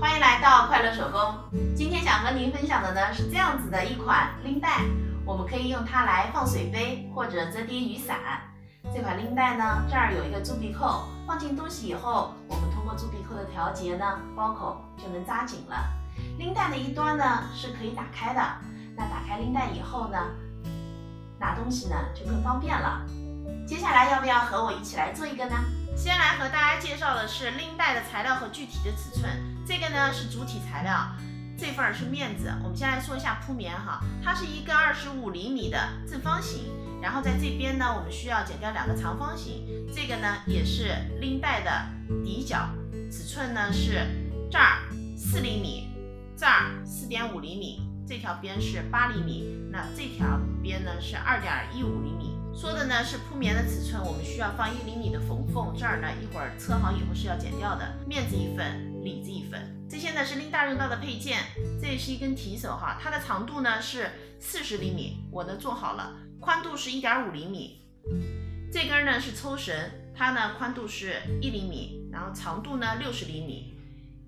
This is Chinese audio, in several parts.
欢迎来到快乐手工。今天想和您分享的呢是这样子的一款拎带，我们可以用它来放水杯或者折叠雨伞。这款拎带呢，这儿有一个铸币扣，放进东西以后，我们通过铸币扣的调节呢，包口就能扎紧了。拎带的一端呢是可以打开的，那打开拎带以后呢，拿东西呢就更方便了。接下来要不要和我一起来做一个呢？先来和大家介绍的是拎带的材料和具体的尺寸。这个呢是主体材料，这份是面子。我们先来说一下铺棉哈，它是一个25厘米的正方形，然后在这边呢我们需要剪掉2个长方形。这个呢也是拎带的底角，尺寸呢是这儿4厘米，这儿4.5厘米，这条边是8厘米，那这条边呢是2.15厘米。说的呢是铺棉的尺寸，我们需要放1厘米的缝缝，这儿呢一会儿车好以后是要剪掉的。面子1份，里子1份。这些呢是拎带用到的配件，这也是一根提手哈，它的长度呢是40厘米，我呢做好了，宽度是1.5厘米。这根呢是抽绳，它呢宽度是1厘米，然后长度呢60厘米。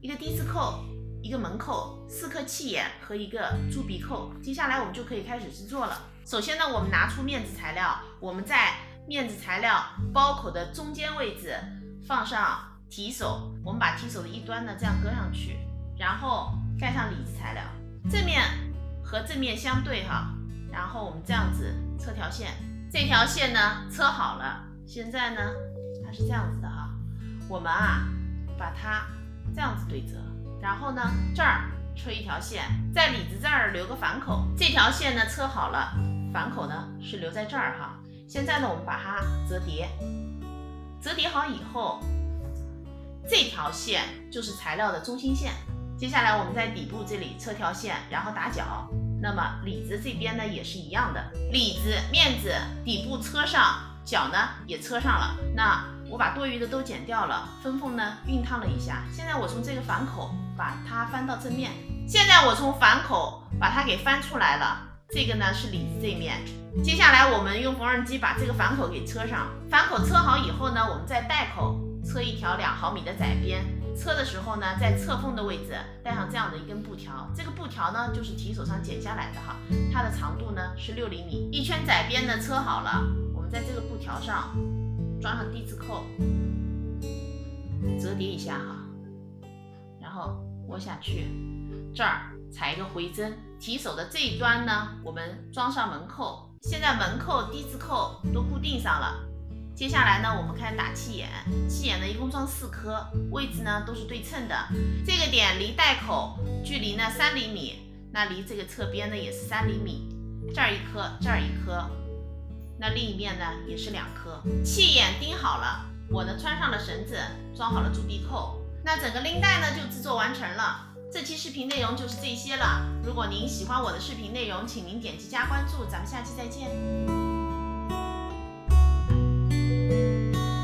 一个低字扣，一个门扣，4颗气眼和一个铸币扣。接下来我们就可以开始制作了。首先呢，我们拿出面子材料，我们在面子材料包口的中间位置放上提手，我们把提手的一端呢这样搁上去，然后盖上里子材料，正面和正面相对哈，然后我们这样子车条线，这条线呢车好了，现在呢它是这样子的哈，我们把它这样子对折，然后呢这儿吹一条线，在里子这儿留个反口，这条线呢车好了，反口呢是留在这儿哈。现在呢我们把它折叠，折叠好以后，这条线就是材料的中心线。接下来我们在底部这里车条线，然后打角。那么里子这边呢也是一样的，里子面子底部车上，角呢也车上了。那我把多余的都剪掉了，分缝呢熨烫了一下。现在我从这个反口把它翻到正面，现在我从反口把它给翻出来了，这个呢是里子这面。接下来我们用缝纫机把这个反口给车上，反口车好以后呢，我们在带口车一条2毫米的窄边，车的时候呢，在侧缝的位置带上这样的一根布条，这个布条呢就是提手上剪下来的哈，它的长度呢是6厘米，一圈窄边呢车好了，我们在这个布条上装上低字扣，折叠一下哈，然后窝下去，这儿踩一个回针，提手的这一端呢我们装上门扣，现在门扣低字扣都固定上了。接下来呢我们开始打气眼，气眼呢一共装4颗，位置呢都是对称的，这个点离带口距离呢3厘米，那离这个侧边呢也是3厘米，这儿1颗，这儿1颗，那另一面呢也是2颗。气眼钉好了，我呢穿上了绳子，装好了铸币扣，那整个拎带呢就制作完成了。这期视频内容就是这些了，如果您喜欢我的视频内容，请您点击加关注，咱们下期再见。